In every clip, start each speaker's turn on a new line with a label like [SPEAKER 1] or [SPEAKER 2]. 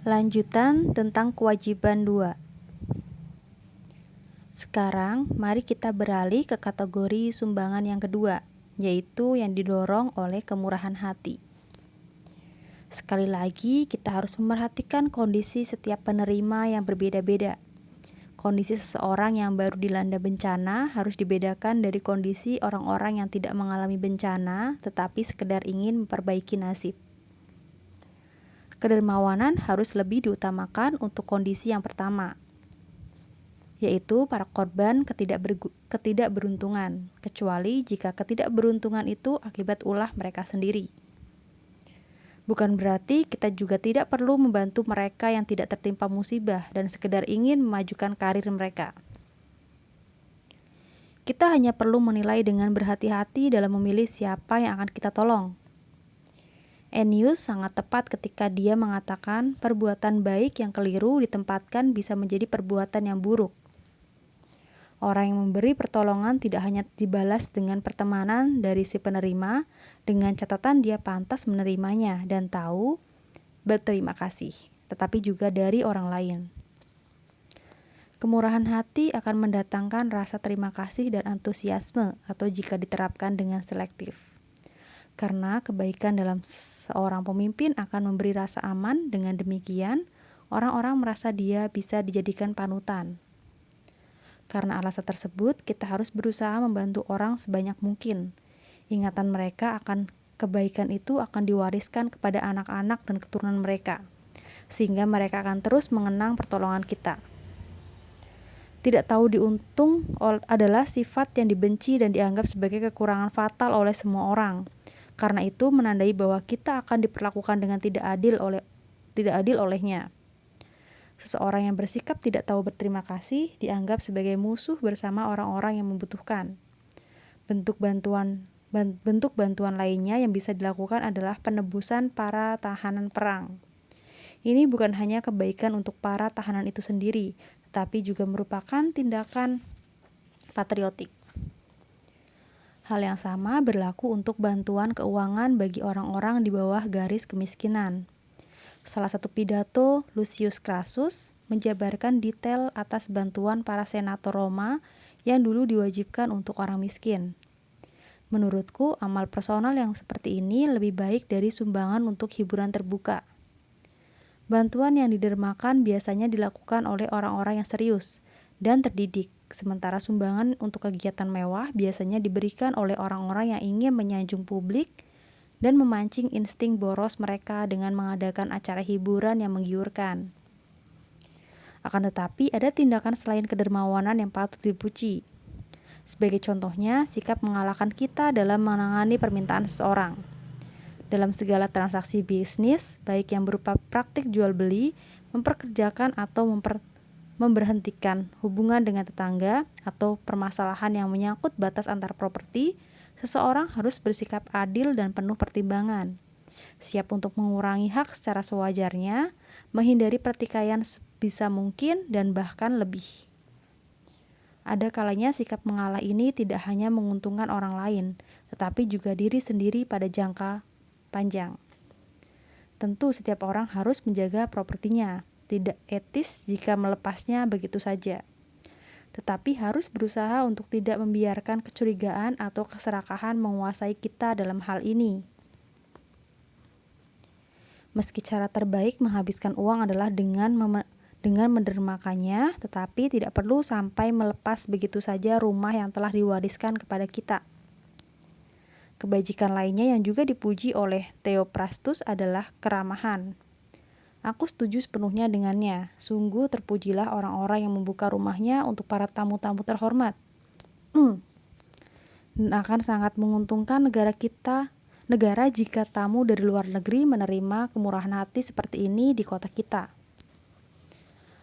[SPEAKER 1] Lanjutan tentang kewajiban 2. Sekarang, mari kita beralih ke kategori sumbangan yang kedua, yaitu yang didorong oleh kemurahan hati. Sekali lagi, kita harus memerhatikan kondisi setiap penerima yang berbeda-beda. Kondisi seseorang yang baru dilanda bencana harus dibedakan dari kondisi orang-orang yang tidak mengalami bencana, tetapi sekedar ingin memperbaiki nasib. Kedermawanan harus lebih diutamakan untuk kondisi yang pertama, yaitu para korban ketidakberuntungan, kecuali jika ketidakberuntungan itu akibat ulah mereka sendiri. Bukan berarti kita juga tidak perlu membantu mereka yang tidak tertimpa musibah dan sekedar ingin memajukan karir mereka. Kita hanya perlu menilai dengan berhati-hati dalam memilih siapa yang akan kita tolong. Ennius sangat tepat ketika dia mengatakan perbuatan baik yang keliru ditempatkan bisa menjadi perbuatan yang buruk. Orang yang memberi pertolongan tidak hanya dibalas dengan pertemanan dari si penerima, dengan catatan dia pantas menerimanya dan tahu berterima kasih, tetapi juga dari orang lain. Kemurahan hati akan mendatangkan rasa terima kasih dan antusiasme atau jika diterapkan dengan selektif. Karena kebaikan dalam seorang pemimpin akan memberi rasa aman, dengan demikian orang-orang merasa dia bisa dijadikan panutan. Karena alasan tersebut, kita harus berusaha membantu orang sebanyak mungkin. Ingatan mereka akan kebaikan itu akan diwariskan kepada anak-anak dan keturunan mereka, sehingga mereka akan terus mengenang pertolongan kita. Tidak tahu diuntung adalah sifat yang dibenci dan dianggap sebagai kekurangan fatal oleh semua orang. Karena itu menandai bahwa kita akan diperlakukan dengan tidak adil olehnya. Seseorang yang bersikap tidak tahu berterima kasih dianggap sebagai musuh bersama orang-orang yang membutuhkan. Bentuk bantuan lainnya yang bisa dilakukan adalah penebusan para tahanan perang. Ini bukan hanya kebaikan untuk para tahanan itu sendiri, tetapi juga merupakan tindakan patriotik. Hal yang sama berlaku untuk bantuan keuangan bagi orang-orang di bawah garis kemiskinan. Salah satu pidato Lucius Crassus menjabarkan detail atas bantuan para senator Roma yang dulu diwajibkan untuk orang miskin. Menurutku, amal personal yang seperti ini lebih baik dari sumbangan untuk hiburan terbuka. Bantuan yang didermakan biasanya dilakukan oleh orang-orang yang serius dan terdidik, sementara sumbangan untuk kegiatan mewah biasanya diberikan oleh orang-orang yang ingin menyanjung publik dan memancing insting boros mereka dengan mengadakan acara hiburan yang menggiurkan. Akan tetapi, ada tindakan selain kedermawanan yang patut dipuji. Sebagai contohnya, sikap mengalahkan kita dalam menangani permintaan seseorang. Dalam segala transaksi bisnis, baik yang berupa praktik jual-beli, memperkerjakan atau memberhentikan hubungan dengan tetangga, atau permasalahan yang menyangkut batas antar properti, seseorang harus bersikap adil dan penuh pertimbangan, siap untuk mengurangi hak secara sewajarnya, menghindari pertikaian sebisa mungkin, dan bahkan lebih. Ada kalanya sikap mengalah ini tidak hanya menguntungkan orang lain, tetapi juga diri sendiri pada jangka panjang. Tentu setiap orang harus menjaga propertinya, tidak etis jika melepasnya begitu saja. Tetapi harus berusaha untuk tidak membiarkan kecurigaan atau keserakahan menguasai kita dalam hal ini. Meski cara terbaik menghabiskan uang adalah dengan mendermakannya, tetapi tidak perlu sampai melepas begitu saja rumah yang telah diwariskan kepada kita. Kebajikan lainnya yang juga dipuji oleh Theophrastus adalah keramahan. Aku setuju sepenuhnya dengannya. Sungguh terpujilah orang-orang yang membuka rumahnya untuk para tamu-tamu terhormat. Dan akan sangat menguntungkan negara jika tamu dari luar negeri menerima kemurahan hati seperti ini di kota kita.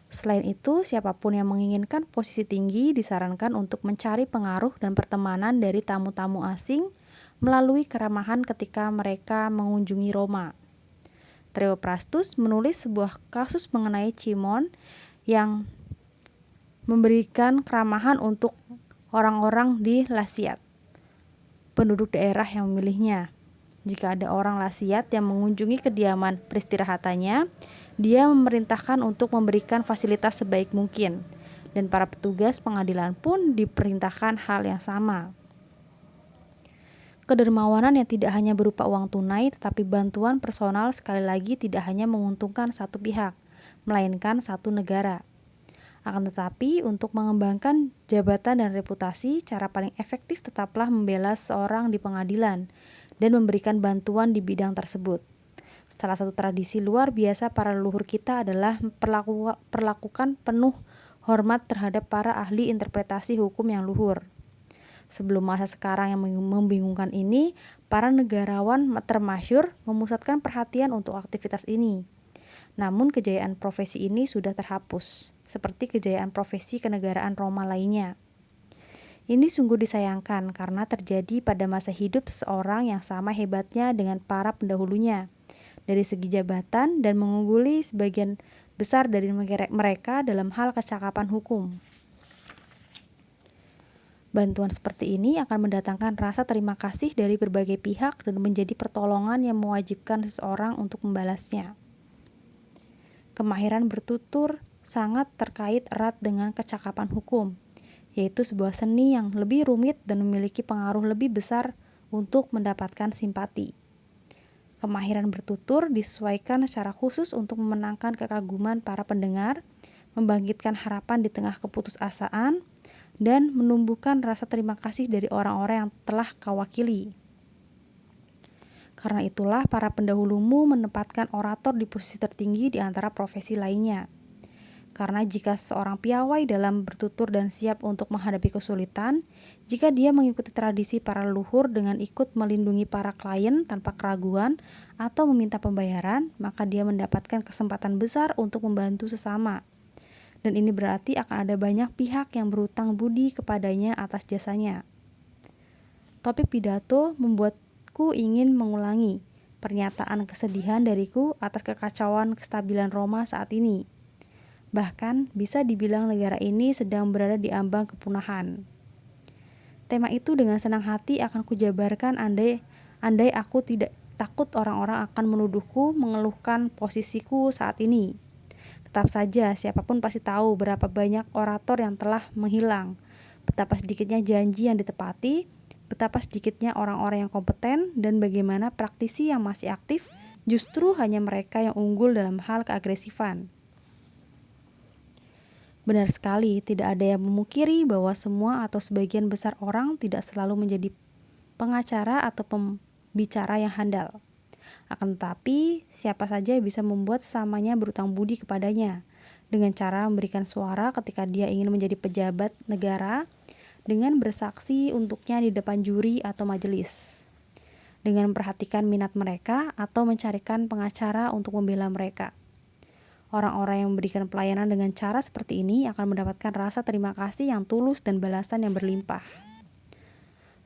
[SPEAKER 1] Selain itu, siapapun yang menginginkan posisi tinggi disarankan untuk mencari pengaruh dan pertemanan dari tamu-tamu asing melalui keramahan ketika mereka mengunjungi Roma. Theophrastus menulis sebuah kasus mengenai Cimon yang memberikan keramahan untuk orang-orang di Lasiat, penduduk daerah yang memilihnya. Jika ada orang Lasiat yang mengunjungi kediaman peristirahatannya, Dia memerintahkan untuk memberikan fasilitas sebaik mungkin, dan para petugas pengadilan pun diperintahkan hal yang sama. Kedermawanan yang tidak hanya berupa uang tunai, tetapi bantuan personal sekali lagi tidak hanya menguntungkan satu pihak, melainkan satu negara. Akan tetapi, untuk mengembangkan jabatan dan reputasi, cara paling efektif tetaplah membela seorang di pengadilan dan memberikan bantuan di bidang tersebut. Salah satu tradisi luar biasa para leluhur kita adalah perlakukan penuh hormat terhadap para ahli interpretasi hukum yang luhur. Sebelum masa sekarang yang membingungkan ini, para negarawan termasyhur memusatkan perhatian untuk aktivitas ini. Namun kejayaan profesi ini sudah terhapus, seperti kejayaan profesi kenegaraan Roma lainnya. Ini sungguh disayangkan karena terjadi pada masa hidup seorang yang sama hebatnya dengan para pendahulunya, dari segi jabatan dan mengungguli sebagian besar dari mereka dalam hal kecakapan hukum. Bantuan seperti ini akan mendatangkan rasa terima kasih dari berbagai pihak dan menjadi pertolongan yang mewajibkan seseorang untuk membalasnya. Kemahiran bertutur sangat terkait erat dengan kecakapan hukum, yaitu sebuah seni yang lebih rumit dan memiliki pengaruh lebih besar untuk mendapatkan simpati. Kemahiran bertutur disesuaikan secara khusus untuk memenangkan kekaguman para pendengar, membangkitkan harapan di tengah keputusasaan, dan menumbuhkan rasa terima kasih dari orang-orang yang telah kau wakili. Karena itulah para pendahulumu menempatkan orator di posisi tertinggi di antara profesi lainnya. Karena jika seorang piawai dalam bertutur dan siap untuk menghadapi kesulitan, jika dia mengikuti tradisi para leluhur dengan ikut melindungi para klien tanpa keraguan atau meminta pembayaran, maka dia mendapatkan kesempatan besar untuk membantu sesama. Dan ini berarti akan ada banyak pihak yang berutang budi kepadanya atas jasanya. Topik pidato membuatku ingin mengulangi pernyataan kesedihan dariku atas kekacauan kestabilan Roma saat ini. Bahkan bisa dibilang negara ini sedang berada di ambang kepunahan. Tema itu dengan senang hati akan kujabarkan andai aku tidak takut orang-orang akan menuduhku mengeluhkan posisiku saat ini. Tetap saja, siapapun pasti tahu berapa banyak orator yang telah menghilang, betapa sedikitnya janji yang ditepati, betapa sedikitnya orang-orang yang kompeten, dan bagaimana praktisi yang masih aktif justru hanya mereka yang unggul dalam hal keagresifan. Benar sekali, tidak ada yang memungkiri bahwa semua atau sebagian besar orang tidak selalu menjadi pengacara atau pembicara yang handal. Akan tetapi, siapa saja bisa membuat sesamanya berutang budi kepadanya dengan cara memberikan suara ketika dia ingin menjadi pejabat negara, dengan bersaksi untuknya di depan juri atau majelis, dengan memperhatikan minat mereka atau mencarikan pengacara untuk membela mereka. Orang-orang yang memberikan pelayanan dengan cara seperti ini akan mendapatkan rasa terima kasih yang tulus dan balasan yang berlimpah.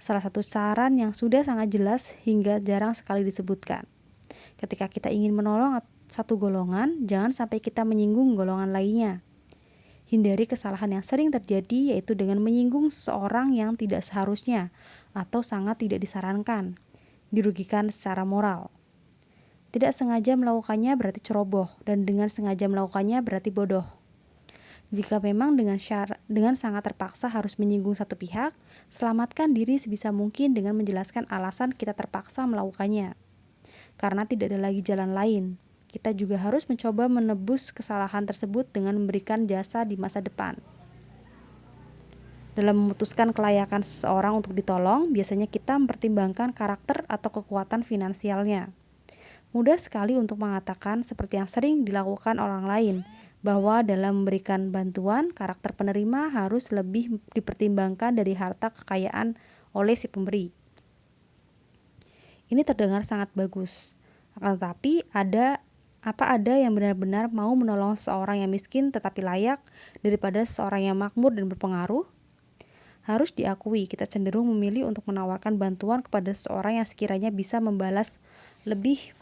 [SPEAKER 1] Salah satu saran yang sudah sangat jelas hingga jarang sekali disebutkan. Ketika kita ingin menolong satu golongan, jangan sampai kita menyinggung golongan lainnya. Hindari kesalahan yang sering terjadi, yaitu dengan menyinggung seseorang yang tidak seharusnya atau sangat tidak disarankan, dirugikan secara moral. Tidak sengaja melakukannya berarti ceroboh, dan dengan sengaja melakukannya berarti bodoh. Jika memang dengan sangat terpaksa harus menyinggung satu pihak, selamatkan diri sebisa mungkin dengan menjelaskan alasan kita terpaksa melakukannya. Karena tidak ada lagi jalan lain, kita juga harus mencoba menebus kesalahan tersebut dengan memberikan jasa di masa depan. Dalam memutuskan kelayakan seseorang untuk ditolong, biasanya kita mempertimbangkan karakter atau kekuatan finansialnya. Mudah sekali untuk mengatakan seperti yang sering dilakukan orang lain, bahwa dalam memberikan bantuan, karakter penerima harus lebih dipertimbangkan dari harta kekayaan oleh si pemberi. Ini terdengar sangat bagus. Akan tetapi ada yang benar-benar mau menolong seorang yang miskin tetapi layak daripada seorang yang makmur dan berpengaruh? Harus diakui, kita cenderung memilih untuk menawarkan bantuan kepada seorang yang sekiranya bisa membalas lebih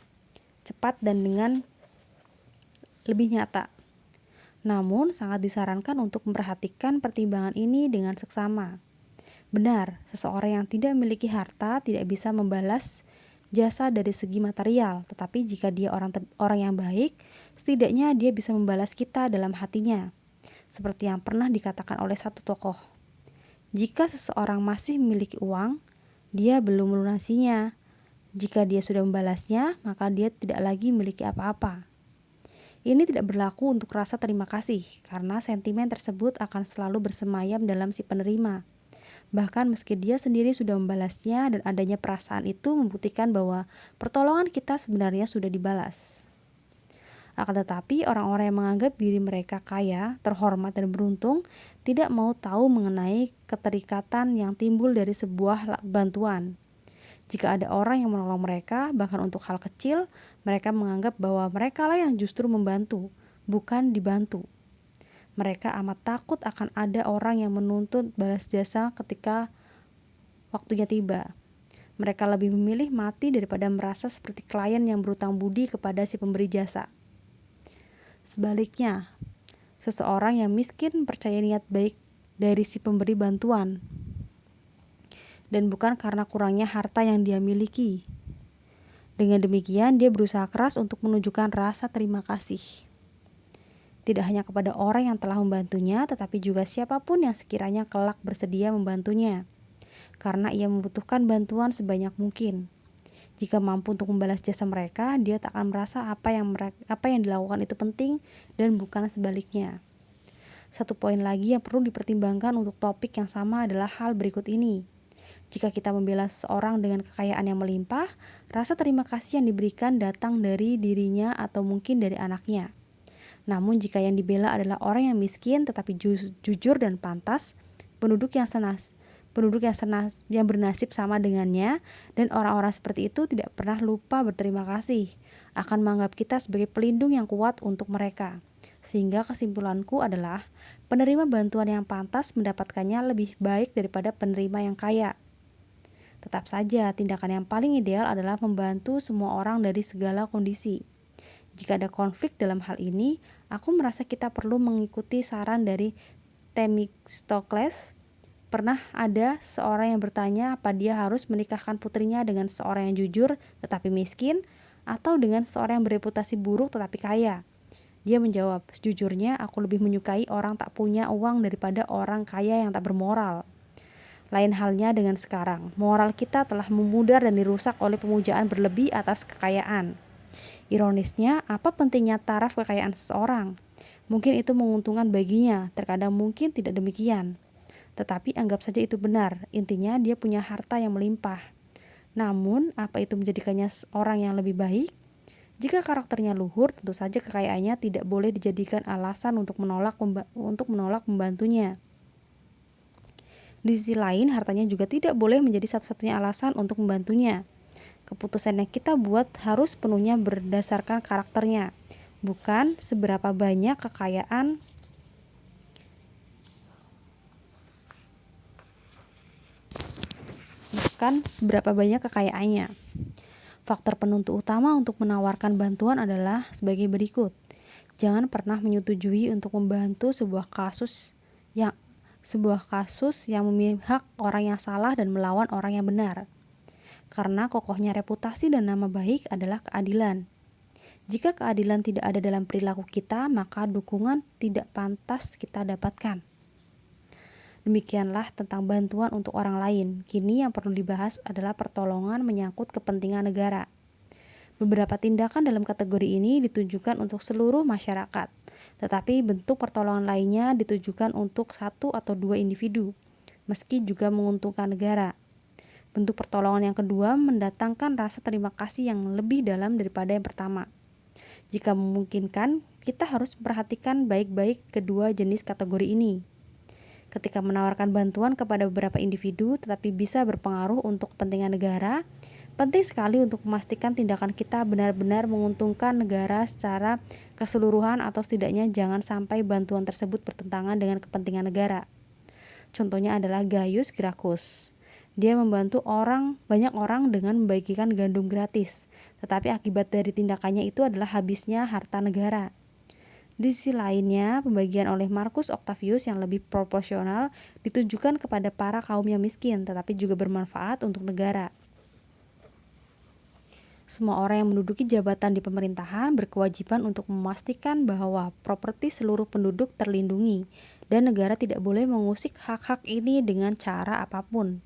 [SPEAKER 1] cepat dan dengan lebih nyata. Namun, sangat disarankan untuk memperhatikan pertimbangan ini dengan seksama. Benar, seseorang yang tidak memiliki harta tidak bisa membalas jasa dari segi material, tetapi jika dia orang yang baik, setidaknya dia bisa membalas kita dalam hatinya. Seperti yang pernah dikatakan oleh satu tokoh, jika seseorang masih memiliki uang, dia belum melunasinya. Jika dia sudah membalasnya, maka dia tidak lagi memiliki apa-apa. Ini tidak berlaku untuk rasa terima kasih, karena sentimen tersebut akan selalu bersemayam dalam si penerima. Bahkan meski dia sendiri sudah membalasnya, dan adanya perasaan itu membuktikan bahwa pertolongan kita sebenarnya sudah dibalas. Akan tetapi, orang-orang yang menganggap diri mereka kaya, terhormat, dan beruntung tidak mau tahu mengenai keterikatan yang timbul dari sebuah bantuan. Jika ada orang yang menolong mereka, bahkan untuk hal kecil, mereka menganggap bahwa mereka lah yang justru membantu, bukan dibantu. Mereka amat takut akan ada orang yang menuntut balas jasa ketika waktunya tiba. Mereka lebih memilih mati daripada merasa seperti klien yang berutang budi kepada si pemberi jasa. Sebaliknya, seseorang yang miskin percaya niat baik dari si pemberi bantuan, dan bukan karena kurangnya harta yang dia miliki. Dengan demikian, dia berusaha keras untuk menunjukkan rasa terima kasih. Tidak hanya kepada orang yang telah membantunya, tetapi juga siapapun yang sekiranya kelak bersedia membantunya, karena ia membutuhkan bantuan sebanyak mungkin. Jika mampu untuk membalas jasa mereka, dia tak akan merasa apa yang dilakukan itu penting dan bukan sebaliknya. Satu poin lagi yang perlu dipertimbangkan untuk topik yang sama adalah hal berikut ini. Jika kita membela seseorang dengan kekayaan yang melimpah, rasa terima kasih yang diberikan datang dari dirinya atau mungkin dari anaknya. Namun jika yang dibela adalah orang yang miskin tetapi jujur dan pantas, penduduk yang bernasib sama dengannya, dan orang-orang seperti itu tidak pernah lupa berterima kasih, akan menganggap kita sebagai pelindung yang kuat untuk mereka. Sehingga kesimpulanku adalah, penerima bantuan yang pantas mendapatkannya lebih baik daripada penerima yang kaya. Tetap saja, tindakan yang paling ideal adalah membantu semua orang dari segala kondisi. Jika ada konflik dalam hal ini, aku merasa kita perlu mengikuti saran dari Themistokles. Pernah ada seorang yang bertanya apa dia harus menikahkan putrinya dengan seorang yang jujur tetapi miskin, atau dengan seorang yang bereputasi buruk tetapi kaya. Dia menjawab, sejujurnya aku lebih menyukai orang tak punya uang daripada orang kaya yang tak bermoral. Lain halnya dengan sekarang, moral kita telah memudar dan dirusak oleh pemujaan berlebih atas kekayaan. Ironisnya, apa pentingnya taraf kekayaan seseorang? Mungkin itu menguntungkan baginya, terkadang mungkin tidak demikian. Tetapi anggap saja itu benar, intinya dia punya harta yang melimpah. Namun, apa itu menjadikannya orang yang lebih baik? Jika karakternya luhur, tentu saja kekayaannya tidak boleh dijadikan alasan untuk menolak membantunya. Di sisi lain, hartanya juga tidak boleh menjadi satu-satunya alasan untuk membantunya. Keputusan yang kita buat harus penuhnya berdasarkan karakternya, bukan seberapa banyak kekayaannya. Faktor penentu utama untuk menawarkan bantuan adalah sebagai berikut. Jangan pernah menyetujui untuk membantu sebuah kasus yang memihak orang yang salah dan melawan orang yang benar. Karena kokohnya reputasi dan nama baik adalah keadilan. Jika keadilan tidak ada dalam perilaku kita, maka dukungan tidak pantas kita dapatkan. Demikianlah tentang bantuan untuk orang lain. Kini yang perlu dibahas adalah pertolongan menyangkut kepentingan negara. Beberapa tindakan dalam kategori ini ditujukan untuk seluruh masyarakat, tetapi bentuk pertolongan lainnya ditujukan untuk satu atau dua individu, meski juga menguntungkan negara. Bentuk pertolongan yang kedua mendatangkan rasa terima kasih yang lebih dalam daripada yang pertama. Jika memungkinkan, kita harus memperhatikan baik-baik kedua jenis kategori ini. Ketika menawarkan bantuan kepada beberapa individu tetapi bisa berpengaruh untuk kepentingan negara, penting sekali untuk memastikan tindakan kita benar-benar menguntungkan negara secara keseluruhan, atau setidaknya jangan sampai bantuan tersebut bertentangan dengan kepentingan negara. Contohnya adalah Gaius Gracchus. Dia membantu banyak orang dengan membagikan gandum gratis, tetapi akibat dari tindakannya itu adalah habisnya harta negara. Di sisi lainnya, pembagian oleh Marcus Octavius yang lebih proporsional ditujukan kepada para kaum yang miskin, tetapi juga bermanfaat untuk negara. Semua orang yang menduduki jabatan di pemerintahan berkewajiban untuk memastikan bahwa properti seluruh penduduk terlindungi dan negara tidak boleh mengusik hak-hak ini dengan cara apapun.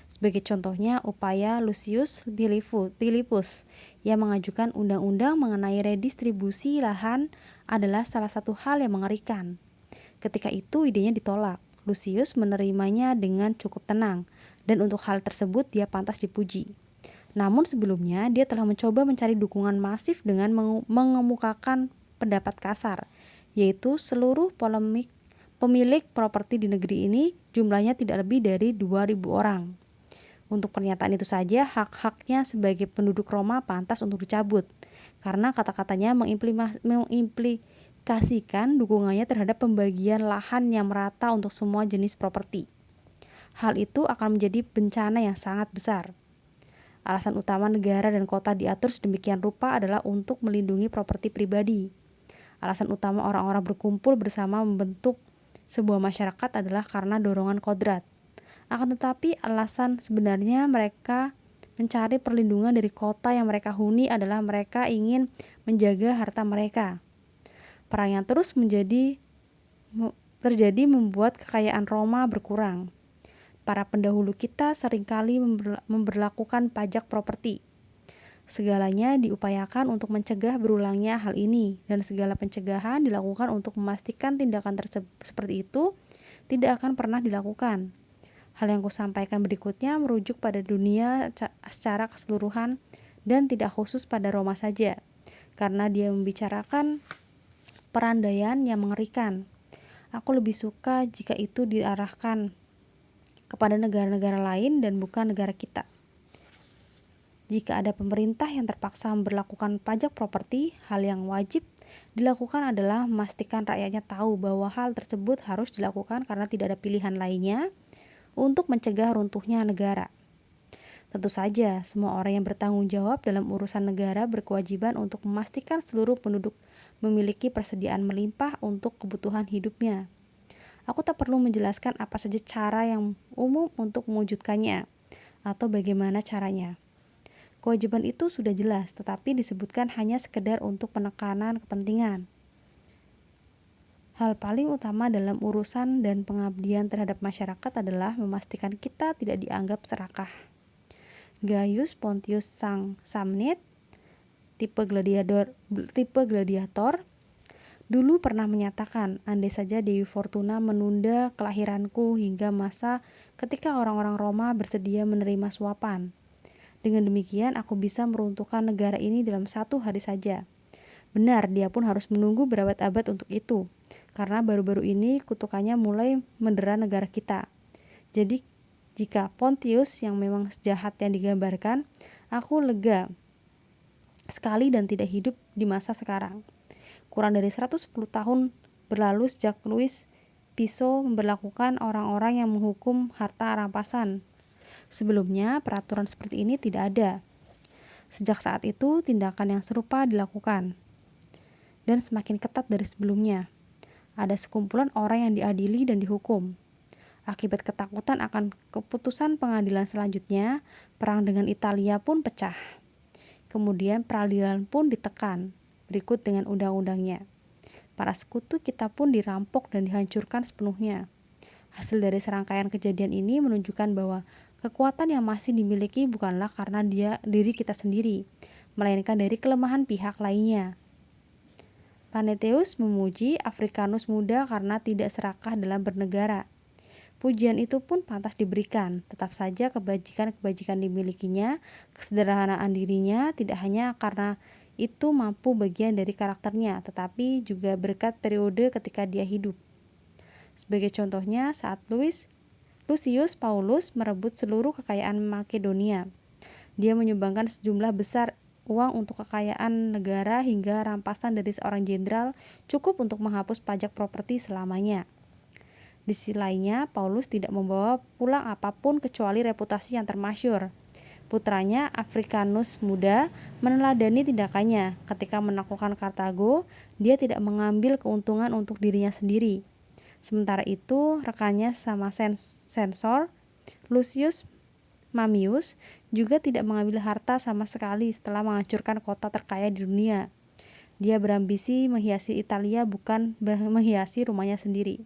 [SPEAKER 1] Sebagai contohnya, upaya Lucius Philippus yang mengajukan undang-undang mengenai redistribusi lahan adalah salah satu hal yang mengerikan. Ketika itu idenya ditolak. Lucius menerimanya dengan cukup tenang, dan untuk hal tersebut dia pantas dipuji. Namun sebelumnya dia telah mencoba mencari dukungan masif dengan mengemukakan pendapat kasar, yaitu seluruh pemilik properti di negeri ini jumlahnya tidak lebih dari 2.000 orang. Untuk pernyataan itu saja, hak-haknya sebagai penduduk Roma pantas untuk dicabut, karena kata-katanya mengimplikasikan dukungannya terhadap pembagian lahan yang merata untuk semua jenis properti. Hal itu akan menjadi bencana yang sangat besar. Alasan utama negara dan kota diatur sedemikian rupa adalah untuk melindungi properti pribadi. Alasan utama orang-orang berkumpul bersama membentuk sebuah masyarakat adalah karena dorongan kodrat. Akan tetapi alasan sebenarnya mereka mencari perlindungan dari kota yang mereka huni adalah mereka ingin menjaga harta mereka. Perang yang terus terjadi membuat kekayaan Roma berkurang. Para pendahulu kita seringkali memberlakukan pajak properti. Segalanya diupayakan untuk mencegah berulangnya hal ini, dan segala pencegahan dilakukan untuk memastikan tindakan seperti itu tidak akan pernah dilakukan. Hal yang kusampaikan berikutnya merujuk pada dunia secara keseluruhan dan tidak khusus pada Roma saja, karena dia membicarakan perandaian yang mengerikan. Aku lebih suka jika itu diarahkan kepada negara-negara lain dan bukan negara kita. Jika ada pemerintah yang terpaksa memberlakukan pajak properti, hal yang wajib dilakukan adalah memastikan rakyatnya tahu bahwa hal tersebut harus dilakukan karena tidak ada pilihan lainnya untuk mencegah runtuhnya negara. Tentu saja, semua orang yang bertanggung jawab dalam urusan negara berkewajiban untuk memastikan seluruh penduduk memiliki persediaan melimpah untuk kebutuhan hidupnya. Aku tak perlu menjelaskan apa saja cara yang umum untuk mewujudkannya, atau bagaimana caranya. Kewajiban itu sudah jelas, tetapi disebutkan hanya sekedar untuk penekanan kepentingan. Hal paling utama dalam urusan dan pengabdian terhadap masyarakat adalah memastikan kita tidak dianggap serakah. Gaius Pontius Samnit, tipe gladiator, dulu pernah menyatakan, andai saja Dewi Fortuna menunda kelahiranku hingga masa ketika orang-orang Roma bersedia menerima suapan. Dengan demikian aku bisa meruntuhkan negara ini dalam 1 hari saja. Benar, dia pun harus menunggu berabad-abad untuk itu, karena baru-baru ini kutukannya mulai mendera negara kita. Jadi, jika Pontius yang memang sejahat yang digambarkan, aku lega sekali dan tidak hidup di masa sekarang. Kurang dari 110 tahun berlalu sejak Louis Piso memberlakukan orang-orang yang menghukum harta rampasan. Sebelumnya, peraturan seperti ini tidak ada. Sejak saat itu, tindakan yang serupa dilakukan dan semakin ketat dari sebelumnya. Ada sekumpulan orang yang diadili dan dihukum. Akibat ketakutan akan keputusan pengadilan selanjutnya, perang dengan Italia pun pecah. Kemudian peradilan pun ditekan, berikut dengan undang-undangnya. Para sekutu kita pun dirampok dan dihancurkan sepenuhnya. Hasil dari serangkaian kejadian ini menunjukkan bahwa kekuatan yang masih dimiliki bukanlah karena diri kita sendiri, melainkan dari kelemahan pihak lainnya. Panetheus memuji Africanus muda karena tidak serakah dalam bernegara. Pujian itu pun pantas diberikan, tetap saja kebajikan-kebajikan dimilikinya, kesederhanaan dirinya tidak hanya karena itu mampu bagian dari karakternya, tetapi juga berkat periode ketika dia hidup. Sebagai contohnya, saat Lucius Paulus merebut seluruh kekayaan Makedonia, dia menyumbangkan sejumlah besar uang untuk kekayaan negara hingga rampasan dari seorang jenderal cukup untuk menghapus pajak properti selamanya. Di sisi lainnya, Paulus tidak membawa pulang apapun kecuali reputasi yang termasyur. Putranya Africanus muda meneladani tindakannya. Ketika menaklukkan Kartago, dia tidak mengambil keuntungan untuk dirinya sendiri. Sementara itu, rekannya sama sensor Lucius Mamius juga tidak mengambil harta sama sekali setelah menghancurkan kota terkaya di dunia. Dia berambisi menghiasi Italia, bukan menghiasi rumahnya sendiri.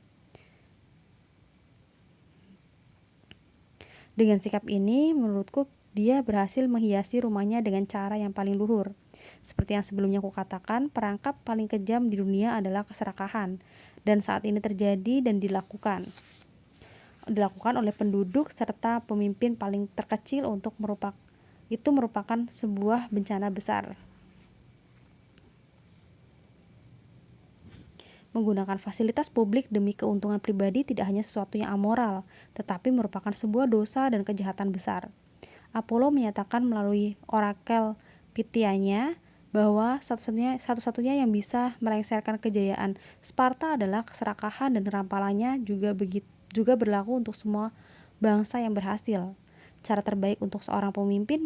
[SPEAKER 1] Dengan sikap ini, menurutku dia berhasil menghiasi rumahnya dengan cara yang paling luhur. Seperti yang sebelumnya aku katakan, perangkap paling kejam di dunia adalah keserakahan, dan saat ini terjadi dan dilakukan oleh penduduk serta pemimpin paling terkecil merupakan sebuah bencana besar. Menggunakan fasilitas publik demi keuntungan pribadi tidak hanya sesuatu yang amoral, tetapi merupakan sebuah dosa dan kejahatan besar. Apollo menyatakan melalui orakel Pythia-nya bahwa satu-satunya yang bisa melengsarkan kejayaan Sparta adalah keserakahan, dan rampalannya juga berlaku untuk semua bangsa yang berhasil. Cara terbaik untuk seorang pemimpin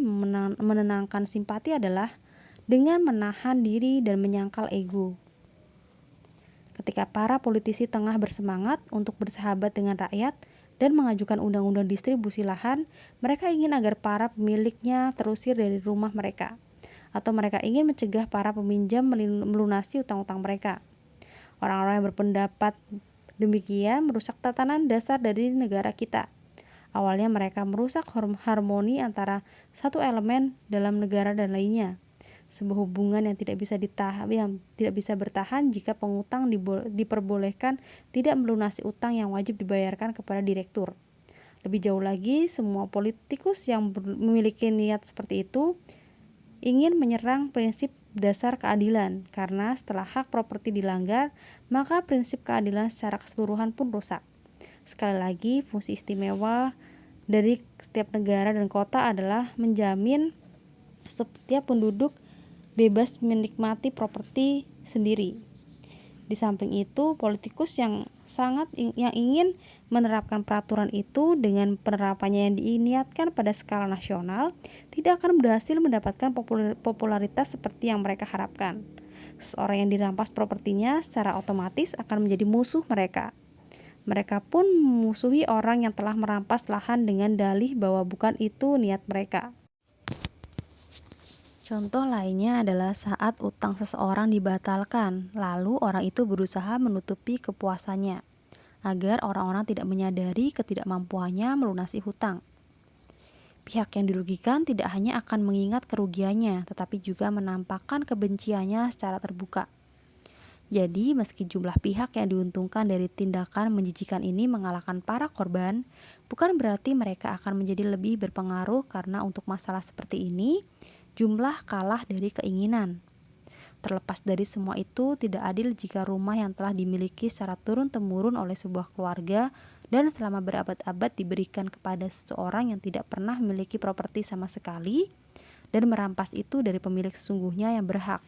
[SPEAKER 1] menenangkan simpati adalah dengan menahan diri dan menyangkal ego. Ketika para politisi tengah bersemangat untuk bersahabat dengan rakyat dan mengajukan undang-undang distribusi lahan, mereka ingin agar para pemiliknya terusir dari rumah mereka, atau mereka ingin mencegah para peminjam melunasi utang-utang mereka. Orang-orang yang berpendapat demikian merusak tatanan dasar dari negara kita. Awalnya mereka merusak harmoni antara satu elemen dalam negara dan lainnya. Sebuah hubungan yang tidak bisa bertahan jika pengutang diperbolehkan tidak melunasi utang yang wajib dibayarkan kepada direktur. Lebih jauh lagi, semua politikus yang memiliki niat seperti itu ingin menyerang prinsip dasar keadilan, karena setelah hak properti dilanggar, maka prinsip keadilan secara keseluruhan pun rusak. Sekali lagi, fungsi istimewa dari setiap negara dan kota adalah menjamin setiap penduduk bebas menikmati properti sendiri. Di samping itu, politikus yang ingin menerapkan peraturan itu dengan penerapannya yang diniatkan pada skala nasional tidak akan berhasil mendapatkan popularitas seperti yang mereka harapkan. Seseorang yang dirampas propertinya secara otomatis akan menjadi musuh mereka. Mereka pun memusuhi orang yang telah merampas lahan dengan dalih bahwa bukan itu niat mereka. Contoh lainnya adalah saat utang seseorang dibatalkan, lalu orang itu berusaha menutupi kepuasannya agar orang-orang tidak menyadari ketidakmampuannya melunasi hutang. Pihak yang dirugikan tidak hanya akan mengingat kerugiannya, tetapi juga menampakkan kebenciannya secara terbuka. Jadi, meski jumlah pihak yang diuntungkan dari tindakan menjijikan ini mengalahkan para korban, bukan berarti mereka akan menjadi lebih berpengaruh, karena untuk masalah seperti ini, jumlah kalah dari keinginan. Terlepas dari semua itu, tidak adil jika rumah yang telah dimiliki secara turun-temurun oleh sebuah keluarga dan selama berabad-abad diberikan kepada seseorang yang tidak pernah memiliki properti sama sekali dan merampas itu dari pemilik sesungguhnya yang berhak.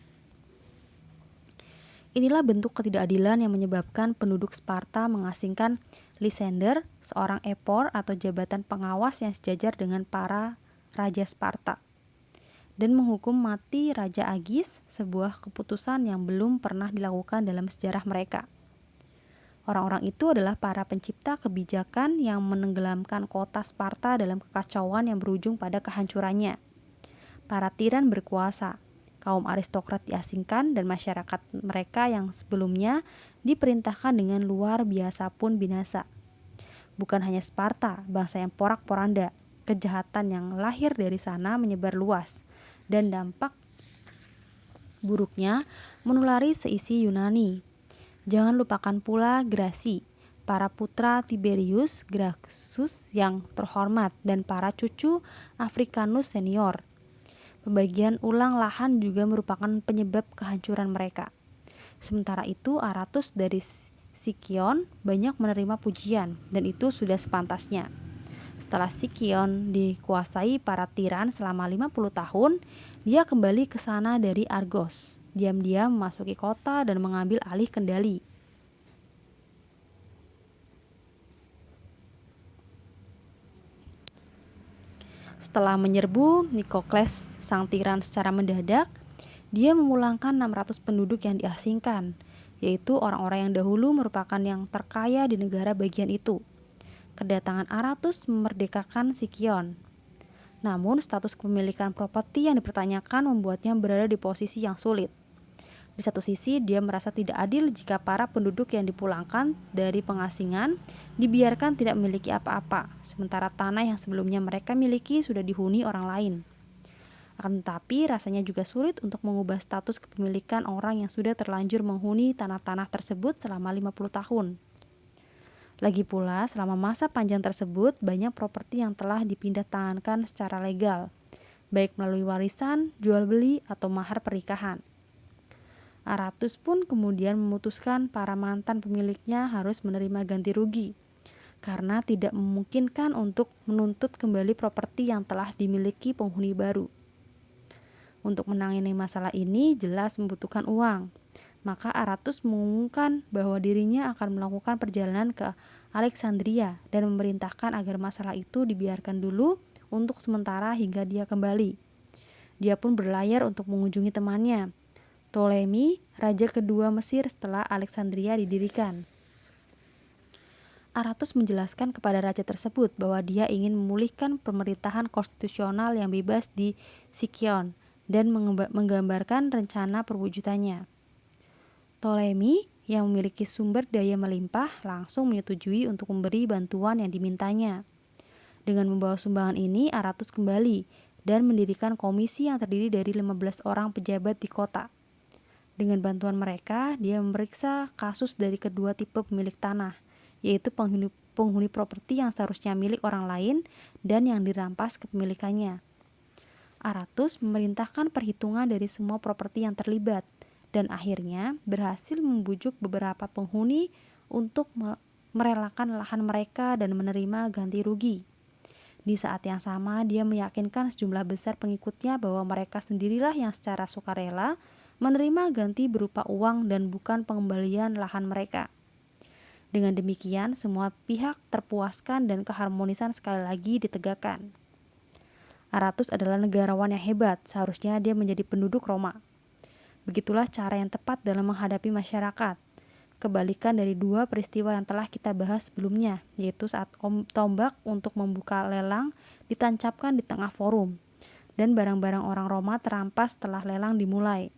[SPEAKER 1] Inilah bentuk ketidakadilan yang menyebabkan penduduk Sparta mengasingkan Lysander, seorang epor atau jabatan pengawas yang sejajar dengan para raja Sparta, dan menghukum mati Raja Agis, sebuah keputusan yang belum pernah dilakukan dalam sejarah mereka. Orang-orang itu adalah para pencipta kebijakan yang menenggelamkan kota Sparta dalam kekacauan yang berujung pada kehancurannya. Para tiran berkuasa, kaum aristokrat diasingkan, dan masyarakat mereka yang sebelumnya diperintahkan dengan luar biasa pun binasa. Bukan hanya Sparta, bangsa yang porak-poranda, kejahatan yang lahir dari sana menyebar luas, dan dampak buruknya menulari seisi Yunani. Jangan lupakan pula Grasi, para putra Tiberius Gracchus yang terhormat, dan para cucu Africanus senior. Pembagian ulang lahan juga merupakan penyebab kehancuran mereka. Sementara itu, Aratus dari Sikion banyak menerima pujian, dan itu sudah sepantasnya. Setelah Sikion dikuasai para tiran selama 50 tahun, dia kembali ke sana dari Argos, diam-diam memasuki kota dan mengambil alih kendali. Setelah menyerbu Nikokles sang tiran secara mendadak, dia memulangkan 600 penduduk yang diasingkan, yaitu orang-orang yang dahulu merupakan yang terkaya di negara bagian itu. Kedatangan Aratus memerdekakan Sikion. Namun, status kepemilikan properti yang dipertanyakan membuatnya berada di posisi yang sulit. Di satu sisi, dia merasa tidak adil jika para penduduk yang dipulangkan dari pengasingan dibiarkan tidak memiliki apa-apa, sementara tanah yang sebelumnya mereka miliki sudah dihuni orang lain. Akan tetapi, rasanya juga sulit untuk mengubah status kepemilikan orang yang sudah terlanjur menghuni tanah-tanah tersebut selama 50 tahun. Lagi pula, selama masa panjang tersebut, banyak properti yang telah dipindah tangankan secara legal, baik melalui warisan, jual beli, atau mahar pernikahan. Aratus pun kemudian memutuskan para mantan pemiliknya harus menerima ganti rugi, karena tidak memungkinkan untuk menuntut kembali properti yang telah dimiliki penghuni baru. Untuk menangani masalah ini jelas membutuhkan uang, maka Aratus mengumumkan bahwa dirinya akan melakukan perjalanan ke Alexandria dan memerintahkan agar masalah itu dibiarkan dulu untuk sementara hingga dia kembali. Dia pun berlayar untuk mengunjungi temannya, Ptolemy, raja kedua Mesir setelah Alexandria didirikan. Aratus menjelaskan kepada raja tersebut bahwa dia ingin memulihkan pemerintahan konstitusional yang bebas di Sikion dan menggambarkan rencana perwujudannya. Ptolemy, yang memiliki sumber daya melimpah, langsung menyetujui untuk memberi bantuan yang dimintanya. Dengan membawa sumbangan ini, Aratus kembali dan mendirikan komisi yang terdiri dari 15 orang pejabat di kota. Dengan bantuan mereka, dia memeriksa kasus dari kedua tipe pemilik tanah, yaitu penghuni properti yang seharusnya milik orang lain dan yang dirampas kepemilikannya. Aratus memerintahkan perhitungan dari semua properti yang terlibat, dan akhirnya berhasil membujuk beberapa penghuni untuk merelakan lahan mereka dan menerima ganti rugi. Di saat yang sama, dia meyakinkan sejumlah besar pengikutnya bahwa mereka sendirilah yang secara sukarela menerima ganti berupa uang dan bukan pengembalian lahan mereka. Dengan demikian, semua pihak terpuaskan dan keharmonisan sekali lagi ditegakkan. Aratus adalah negarawan yang hebat, seharusnya dia menjadi penduduk Roma. Begitulah cara yang tepat dalam menghadapi masyarakat. Kebalikan dari dua peristiwa yang telah kita bahas sebelumnya, yaitu saat tombak untuk membuka lelang ditancapkan di tengah forum, dan barang-barang orang Roma terampas setelah lelang dimulai.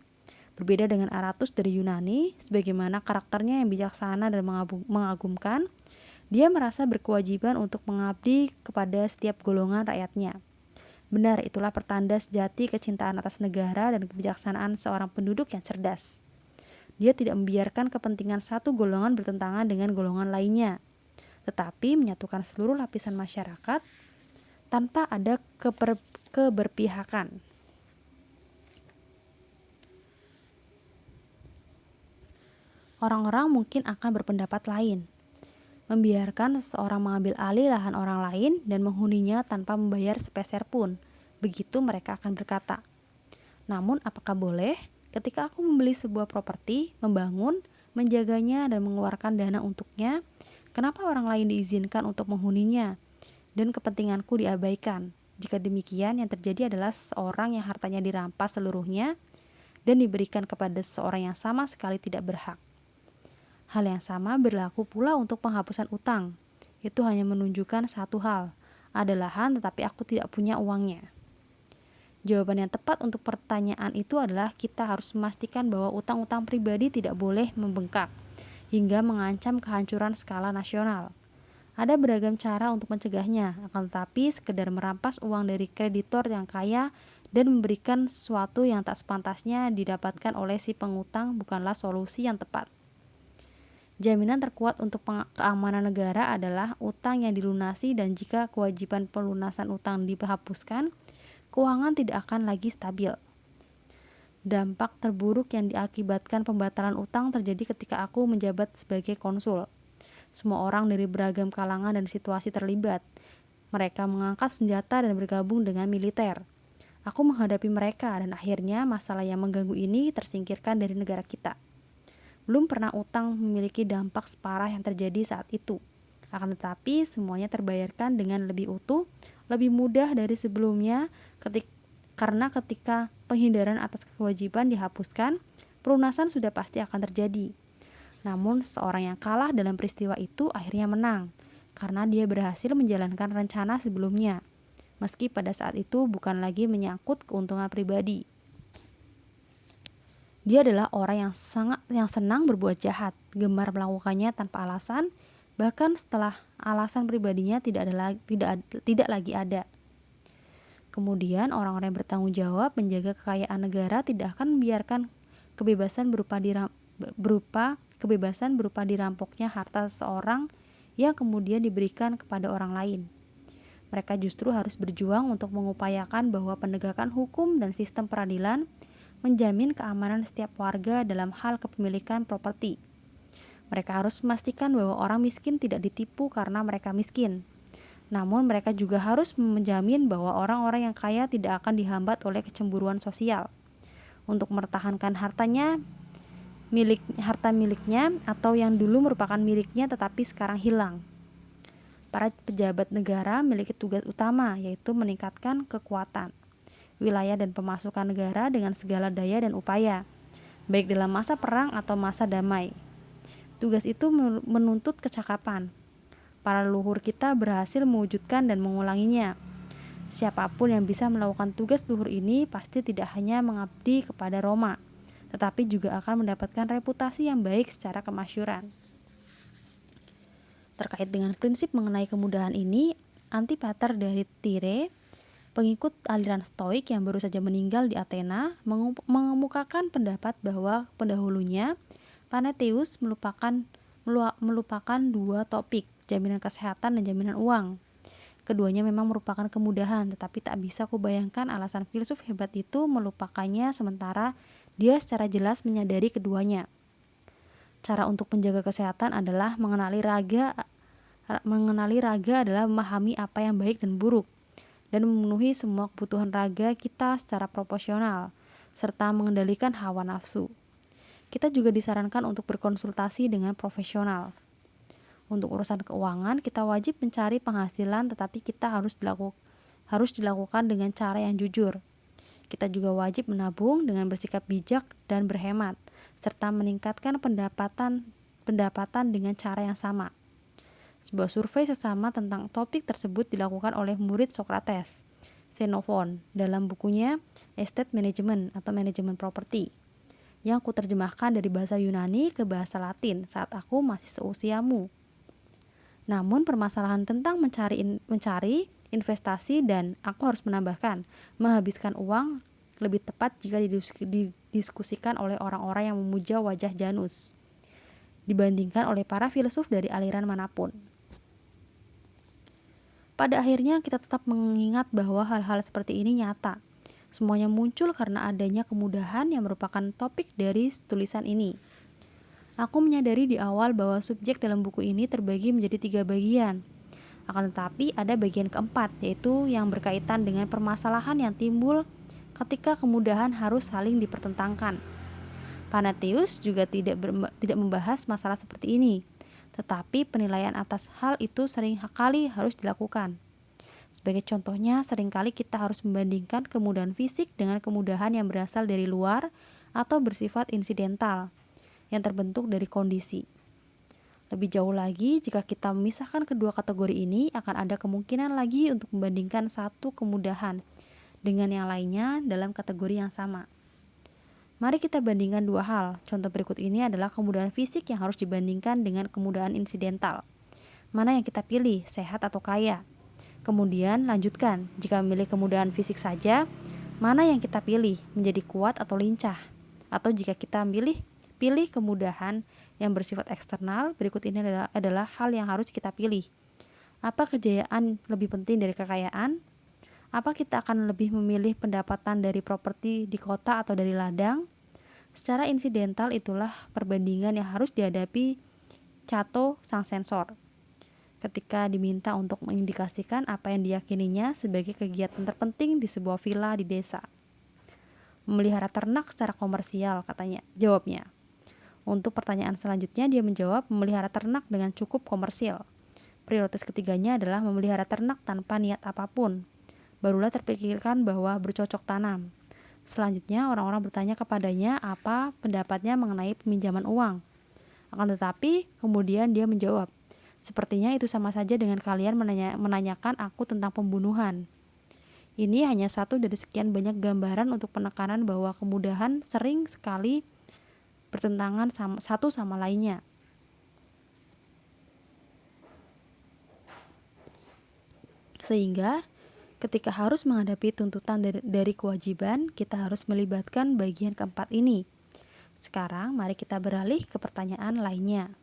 [SPEAKER 1] Berbeda dengan Aratus dari Yunani, sebagaimana karakternya yang bijaksana dan mengagumkan, dia merasa berkewajiban untuk mengabdi kepada setiap golongan rakyatnya. Benar, itulah pertanda sejati kecintaan atas negara dan kebijaksanaan seorang penduduk yang cerdas. Dia tidak membiarkan kepentingan satu golongan bertentangan dengan golongan lainnya, tetapi menyatukan seluruh lapisan masyarakat tanpa ada keberpihakan. Orang-orang mungkin akan berpendapat lain, membiarkan seseorang mengambil alih lahan orang lain dan menghuninya tanpa membayar sepeser pun. Begitu mereka akan berkata. Namun apakah boleh? Ketika aku membeli sebuah properti, membangun, menjaganya dan mengeluarkan dana untuknya, kenapa orang lain diizinkan untuk menghuninya dan kepentinganku diabaikan? Jika demikian, yang terjadi adalah seorang yang hartanya dirampas seluruhnya dan diberikan kepada seseorang yang sama sekali tidak berhak. Hal yang sama berlaku pula untuk penghapusan utang. Itu hanya menunjukkan satu hal, ada lahan tetapi aku tidak punya uangnya. Jawaban yang tepat untuk pertanyaan itu adalah kita harus memastikan bahwa utang-utang pribadi tidak boleh membengkak hingga mengancam kehancuran skala nasional. Ada beragam cara untuk mencegahnya, akan tetapi sekedar merampas uang dari kreditor yang kaya dan memberikan sesuatu yang tak sepantasnya didapatkan oleh si pengutang bukanlah solusi yang tepat. Jaminan terkuat untuk keamanan negara adalah utang yang dilunasi, dan jika kewajiban pelunasan utang dihapuskan, keuangan tidak akan lagi stabil. Dampak terburuk yang diakibatkan pembatalan utang terjadi ketika aku menjabat sebagai konsul. Semua orang dari beragam kalangan dan situasi terlibat. Mereka mengangkat senjata dan bergabung dengan militer. Aku menghadapi mereka dan akhirnya masalah yang mengganggu ini tersingkirkan dari negara kita. Belum pernah utang memiliki dampak separah yang terjadi saat itu. Akan tetapi semuanya terbayarkan dengan lebih utuh, lebih mudah dari sebelumnya karena ketika penghindaran atas kewajiban dihapuskan, pelunasan sudah pasti akan terjadi. Namun seorang yang kalah dalam peristiwa itu akhirnya menang, karena dia berhasil menjalankan rencana sebelumnya. meski pada saat itu bukan lagi menyangkut keuntungan pribadi. Dia adalah orang yang senang berbuat jahat, gemar melakukannya tanpa alasan, bahkan setelah alasan pribadinya tidak lagi ada. Kemudian orang-orang yang bertanggung jawab menjaga kekayaan negara tidak akan membiarkan kebebasan berupa dirampoknya harta seseorang yang kemudian diberikan kepada orang lain. Mereka justru harus berjuang untuk mengupayakan bahwa penegakan hukum dan sistem peradilan menjamin keamanan setiap warga dalam hal kepemilikan properti. Mereka harus memastikan bahwa orang miskin tidak ditipu karena mereka miskin. Namun mereka juga harus menjamin bahwa orang-orang yang kaya tidak akan dihambat oleh kecemburuan sosial untuk mempertahankan harta miliknya atau yang dulu merupakan miliknya tetapi sekarang hilang. Para pejabat negara memiliki tugas utama, yaitu meningkatkan kekuatan wilayah dan pemasukan negara dengan segala daya dan upaya, baik dalam masa perang atau masa damai. Tugas itu menuntut kecakapan. Para leluhur kita berhasil mewujudkan dan mengulanginya. Siapapun yang bisa melakukan tugas luhur ini pasti tidak hanya mengabdi kepada Roma, tetapi juga akan mendapatkan reputasi yang baik secara kemasyhuran. Terkait dengan prinsip mengenai kemudahan ini, Antipater dari Tyre, pengikut aliran Stoik yang baru saja meninggal di Athena, mengemukakan pendapat bahwa pendahulunya, Panetheus, melupakan dua topik, jaminan kesehatan dan jaminan uang. Keduanya memang merupakan kemudahan, tetapi tak bisa kubayangkan alasan filsuf hebat itu melupakannya sementara dia secara jelas menyadari keduanya. Cara untuk menjaga kesehatan adalah mengenali raga adalah memahami apa yang baik dan buruk, dan memenuhi semua kebutuhan raga kita secara proporsional, serta mengendalikan hawa nafsu. Kita juga disarankan untuk berkonsultasi dengan profesional. Untuk urusan keuangan, kita wajib mencari penghasilan, tetapi kita harus dilakukan dengan cara yang jujur. Kita juga wajib menabung dengan bersikap bijak dan berhemat, serta meningkatkan pendapatan dengan cara yang sama. Sebuah survei sesama tentang topik tersebut dilakukan oleh murid Socrates, Xenophon, dalam bukunya Estate Management atau Manajemen Properti, yang kuterjemahkan dari bahasa Yunani ke bahasa Latin saat aku masih seusiamu. Namun permasalahan tentang mencari investasi dan, aku harus menambahkan, menghabiskan uang lebih tepat jika didiskusikan oleh orang-orang yang memuja wajah Janus dibandingkan oleh para filsuf dari aliran manapun. Pada akhirnya kita tetap mengingat bahwa hal-hal seperti ini nyata. Semuanya muncul karena adanya kemudahan yang merupakan topik dari tulisan ini. Aku menyadari di awal bahwa subjek dalam buku ini terbagi menjadi 3 bagian. Akan tetapi ada bagian keempat, yaitu yang berkaitan dengan permasalahan yang timbul ketika kemudahan harus saling dipertentangkan. Panetheus juga tidak membahas masalah seperti ini, tetapi penilaian atas hal itu sering kali harus dilakukan. Sebagai contohnya, seringkali kita harus membandingkan kemudahan fisik dengan kemudahan yang berasal dari luar atau bersifat insidental, yang terbentuk dari kondisi. Lebih jauh lagi, jika kita memisahkan kedua kategori ini, akan ada kemungkinan lagi untuk membandingkan satu kemudahan dengan yang lainnya dalam kategori yang sama. Mari kita bandingkan 2 hal. Contoh berikut ini adalah kemudahan fisik yang harus dibandingkan dengan kemudahan insidental. Mana yang kita pilih, sehat atau kaya? Kemudian lanjutkan, jika memilih kemudahan fisik saja, mana yang kita pilih, menjadi kuat atau lincah? Atau jika kita pilih kemudahan yang bersifat eksternal, berikut ini adalah hal yang harus kita pilih. Apa kejayaan lebih penting dari kekayaan? Apa kita akan lebih memilih pendapatan dari properti di kota atau dari ladang? Secara insidental itulah perbandingan yang harus dihadapi Cato sang sensor ketika diminta untuk mengindikasikan apa yang diyakininya sebagai kegiatan terpenting di sebuah villa di desa. Memelihara ternak secara komersial, jawabnya. Untuk pertanyaan selanjutnya dia menjawab memelihara ternak dengan cukup komersil. Prioritas ketiganya adalah memelihara ternak tanpa niat apapun. Barulah terpikirkan bahwa bercocok tanam. Selanjutnya orang-orang bertanya kepadanya apa pendapatnya mengenai peminjaman uang. Akan tetapi kemudian dia menjawab, sepertinya itu sama saja dengan kalian menanyakan aku tentang pembunuhan. Ini hanya satu dari sekian banyak gambaran untuk penekanan bahwa kemudahan sering sekali bertentangan satu sama lainnya. Sehingga ketika harus menghadapi tuntutan dari kewajiban, kita harus melibatkan bagian keempat ini. Sekarang mari kita beralih ke pertanyaan lainnya.